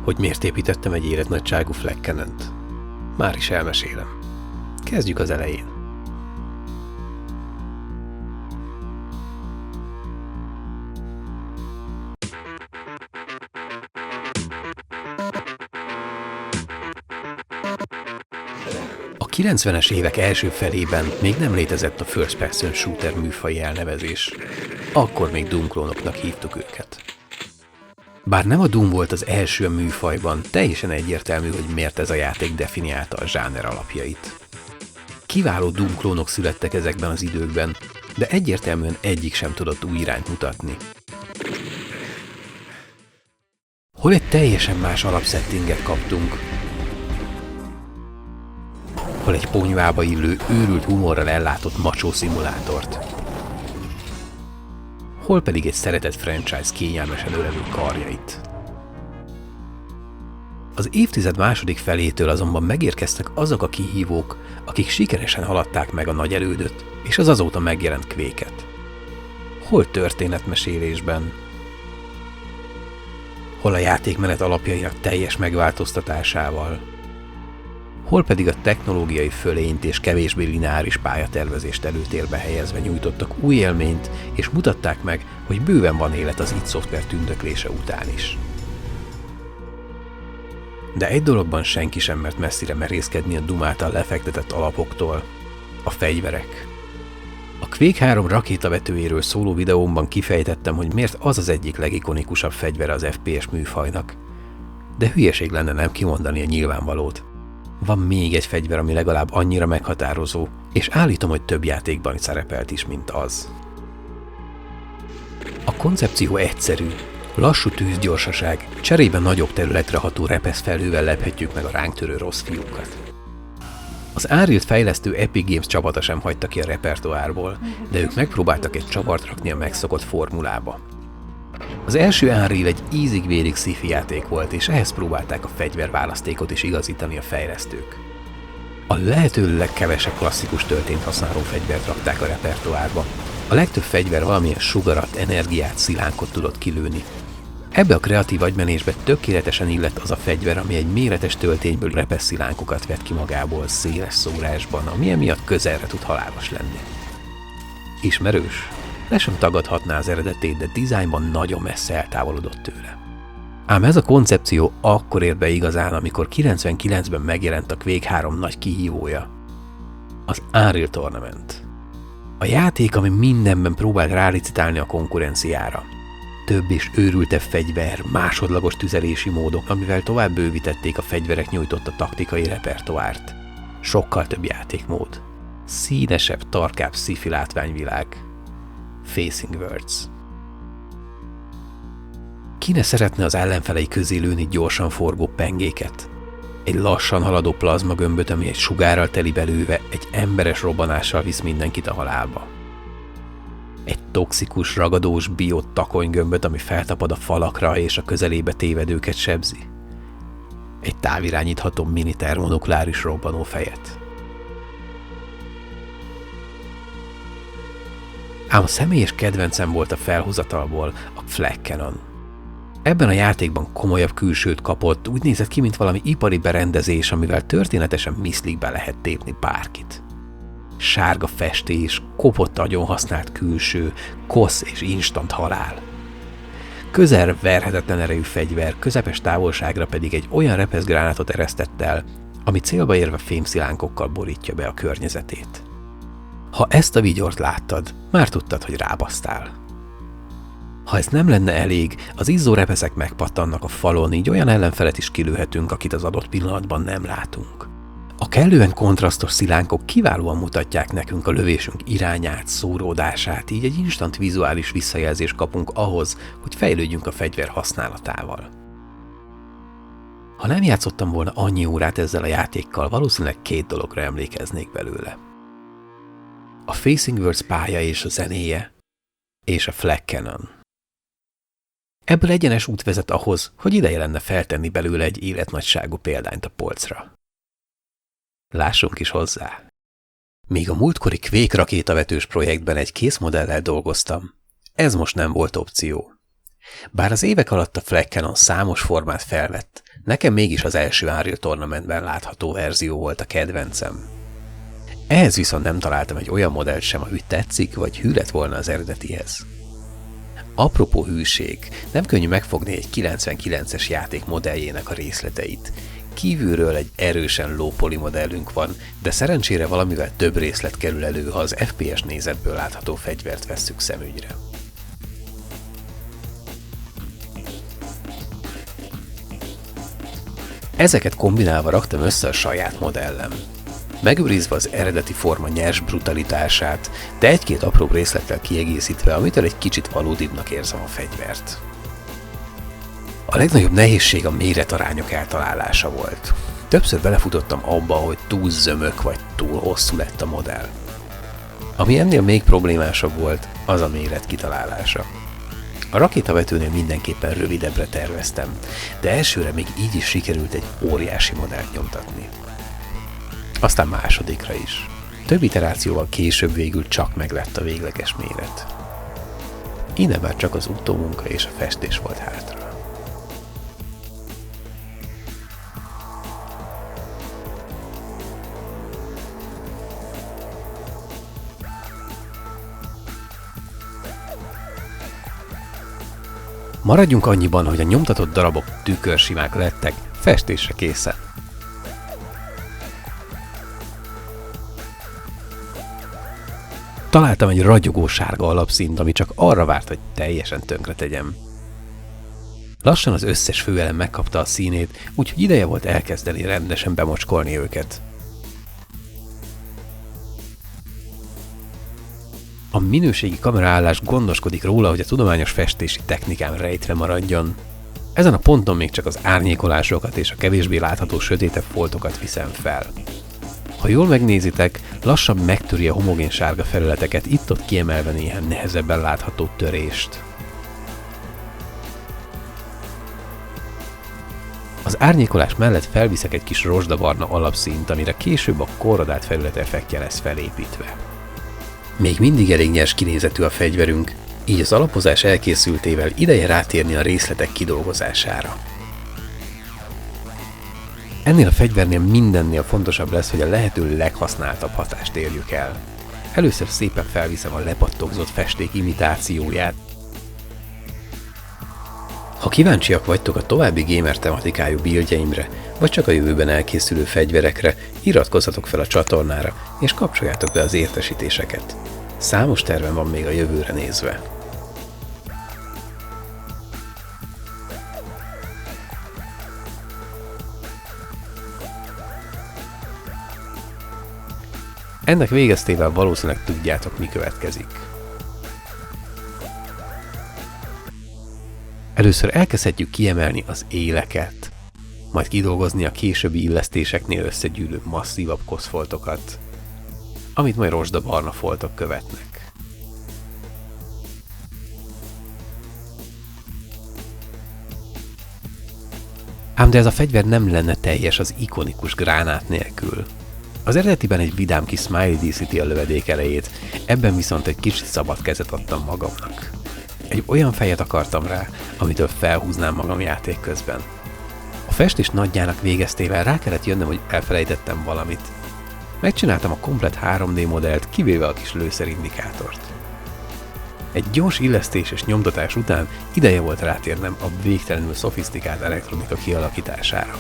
Hogy miért építettem egy életnagyságú Flak Cannon-t? Már is elmesélem. Kezdjük az elején. A 90-es évek első felében még nem létezett a First Person Shooter műfaji elnevezés. Akkor még Doom klónoknak hívtuk őket. Bár nem a Doom volt az első a műfajban, teljesen egyértelmű, hogy miért ez a játék definiálta a zsáner alapjait. Kiváló Doom klónok születtek ezekben az időkben, de egyértelműen egyik sem tudott új irányt mutatni. Hol egy teljesen más alapszettinget kaptunk, hol egy ponyvába illő, őrült humorral ellátott macsó szimulátort, hol pedig egy szeretett franchise kényelmesen ölelő karjait. Az évtized második felétől azonban megérkeztek azok a kihívók, akik sikeresen haladták meg a nagy elődöt és az azóta megjelent Quake-et. Hol történetmesélésben, hol a játékmenet alapjainak teljes megváltoztatásával, hol pedig a technológiai fölényt és kevésbé lineáris pályatervezést előtérbe helyezve nyújtottak új élményt, és mutatták meg, hogy bőven van élet az id Software tündöklése után is. De egy dologban senki sem mert messzire merészkedni a Doom által lefektetett alapoktól: a fegyverek. A Quake 3 rakétavetőjéről szóló videómban kifejtettem, hogy miért az az egyik legikonikusabb fegyvere az FPS műfajnak. De hülyeség lenne nem kimondani a nyilvánvalót. Van még egy fegyver, ami legalább annyira meghatározó, és állítom, hogy több játékban szerepelt is, mint az. A koncepció egyszerű, lassú tűzgyorsaság, cserébe nagyobb területre ható repeszfelhővel lephetjük meg a ránk törő rossz fiúkat. Az Unreal fejlesztő Epic Games csapata sem hagyta ki a repertoárból, de ők megpróbáltak egy csavart rakni a megszokott formulába. Az első Unreal egy ízig-vérig sci-fi játék volt, és ehhez próbálták a fegyverválasztékot is igazítani a fejlesztők. A lehető legkevesebb klasszikus töltényt használó fegyvert rakták a repertoárba. A legtöbb fegyver valamilyen sugarat, energiát, szilánkot tudott kilőni. Ebbe a kreatív agymenésbe tökéletesen illett az a fegyver, ami egy méretes töltényből repesz szilánkokat vett ki magából széles szórásban, ami emiatt közelre tud halálos lenni. Ismerős? Le sem tagadhatná az eredetét, de dizájnban nagyon messze eltávolodott tőle. Ám ez a koncepció akkor ért be igazán, amikor 99-ben megjelent a Quake 3 nagy kihívója, az Unreal Tournament. A játék, ami mindenben próbált rálicitálni a konkurenciára. Több és őrültebb fegyver, másodlagos tüzelési módok, amivel tovább bővítették a fegyverek nyújtotta taktikai repertoárt. Sokkal több játékmód. Színesebb, tarkább sci-fi látványvilág. Facing Words. Ki ne szeretne az ellenfelei közé lőni gyorsan forgó pengéket? Egy lassan haladó plazmagömböt, ami egy sugárral teli belőve, egy emberes robbanással visz mindenkit a halálba. Egy toxikus, ragadós biotakonygömböt, ami feltapad a falakra és a közelébe tévedőket sebzi. Egy távirányítható mini termonukleáris robbanófejet. Ám a személyes kedvencem volt a felhozatalból a Flak Cannon. Ebben a játékban komolyabb külsőt kapott, úgy nézett ki, mint valami ipari berendezés, amivel történetesen miszlikbe lehet tépni bárkit. Sárga festés, kopott agyon használt külső, kosz és instant halál. Közelre verhetetlen erejű fegyver, közepes távolságra pedig egy olyan repeszgránátot eresztett el, ami célba érve fémszilánkokkal borítja be a környezetét. Ha ezt a vigyort láttad, már tudtad, hogy rábasztál. Ha ez nem lenne elég, az izzó repeszek megpattannak a falon, így olyan ellenfelet is kilőhetünk, akit az adott pillanatban nem látunk. A kellően kontrasztos szilánkok kiválóan mutatják nekünk a lövésünk irányát, szóródását, így egy instant vizuális visszajelzést kapunk ahhoz, hogy fejlődjünk a fegyver használatával. Ha nem játszottam volna annyi órát ezzel a játékkal, valószínűleg 2 dologra emlékeznék belőle. A Facing Words pálya és a zenéje, és a Flak Cannon. Ebből egyenes út vezet ahhoz, hogy ideje lenne feltenni belőle egy életnagyságú példányt a polcra. Lássunk is hozzá. Míg a múltkori Quake rakétavetős projektben egy készmodellel dolgoztam, ez most nem volt opció. Bár az évek alatt a Flak Cannon számos formát felvett, Nekem mégis az első Unreal Tournamentben látható verzió volt a kedvencem. Ehhez viszont nem találtam egy olyan modellt sem, ami tetszik, vagy hű lett volna az eredetihez. Apropó hűség, nem könnyű megfogni egy 99-es játék modelljének a részleteit. Kívülről egy erősen low poly modellünk van, de szerencsére valamivel több részlet kerül elő, ha az FPS nézetből látható fegyvert vesszük szemügyre. Ezeket kombinálva raktam össze a saját modellem. Megőrizve az eredeti forma nyers brutalitását, de egy-két apró részlettel kiegészítve, amitől egy kicsit valódibbnak érzem a fegyvert. A legnagyobb nehézség a méretarányok eltalálása volt. Többször belefutottam abba, hogy túl zömök vagy túl hosszú lett a modell. Ami ennél még problémásabb volt, az a méret kitalálása. A rakétavetőnél mindenképpen rövidebbre terveztem, de elsőre még így is sikerült egy óriási modellt nyomtatni. Aztán másodikra is. Több iterációval később végül csak meglett a végleges méret. Innen már csak az utómunka és a festés volt hátra. Maradjunk annyiban, hogy a nyomtatott darabok tükörsimák lettek, festésre készen. Találtam egy ragyogó sárga alapszínt, ami csak arra várt, hogy teljesen tönkre tegyem. Lassan az összes főelem megkapta a színét, úgyhogy ideje volt elkezdeni rendesen bemocskolni őket. A minőségi kameraállás gondoskodik róla, hogy a tudományos festési technikám rejtve maradjon. Ezen a ponton még csak az árnyékolásokat és a kevésbé látható sötétebb foltokat viszem fel. Ha jól megnézitek, lassan megtöri a homogén sárga felületeket, itt-ott kiemelve néhány nehezebben látható törést. Az árnyékolás mellett felviszek egy kis rozsdabarna alapszínt, amire később a korrodált felület effektje lesz felépítve. Még mindig elég nyers kinézetű a fegyverünk, így az alapozás elkészültével ideje rátérni a részletek kidolgozására. Ennél a fegyvernél mindennél fontosabb lesz, hogy a lehető leghasználtabb hatást érjük el. Először szépen felviszem a lepattogzott festék imitációját. Ha kíváncsiak vagytok a további gamer tematikájú buildjeimre, vagy csak a jövőben elkészülő fegyverekre, iratkozzatok fel a csatornára, és kapcsoljátok be az értesítéseket. Számos tervem van még a jövőre nézve. Ennek végeztével valószínűleg tudjátok, mi következik. Először elkezdhetjük kiemelni az éleket, majd kidolgozni a későbbi illesztéseknél összegyűlő masszívabb koszfoltokat, amit majd rozsdabarna foltok követnek. Ám de ez a fegyver nem lenne teljes az ikonikus gránát nélkül. Az eredetiben egy vidám kis smiley díszíti a lövedék elejét, ebben viszont egy kicsit szabad kezet adtam magamnak. Egy olyan fejet akartam rá, amitől felhúznám magam játék közben. A festés nagyjának végeztével rá kellett jönnöm, hogy elfelejtettem valamit. Megcsináltam a komplett 3D modellt, kivéve a kis lőszerindikátort. Egy gyors illesztés és nyomtatás után ideje volt rátérnem a végtelenül szofisztikált elektronika kialakítására.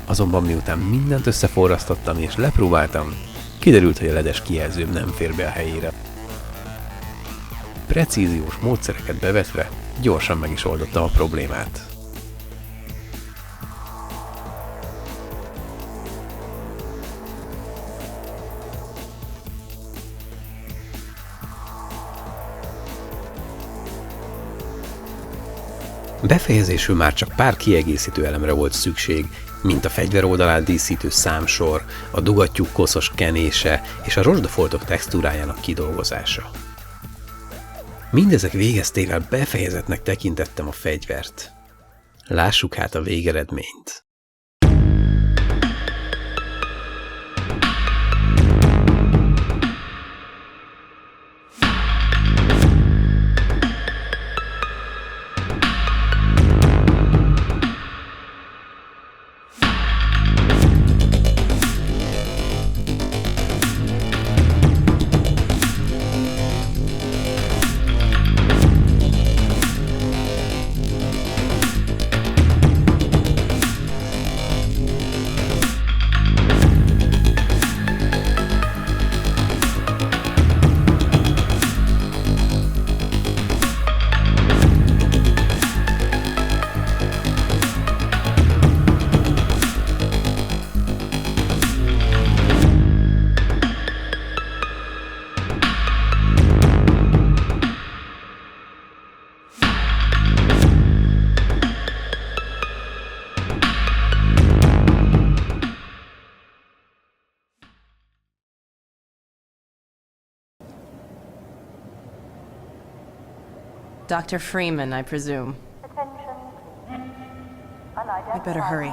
Azonban miután mindent összeforrasztottam és lepróbáltam, kiderült, hogy a ledes kijelzőm nem fér be a helyére. Precíziós módszereket bevetve gyorsan meg is oldottam a problémát. Befejezésül már csak pár kiegészítő elemre volt szükség, mint a fegyver oldalát díszítő számsor, a dugattyúk koszos kenése és a rozsdafoltok textúrájának kidolgozása. Mindezek végeztével befejezettnek tekintettem a fegyvert. Lássuk hát a végeredményt. Dr. Freeman, I presume. We better hurry.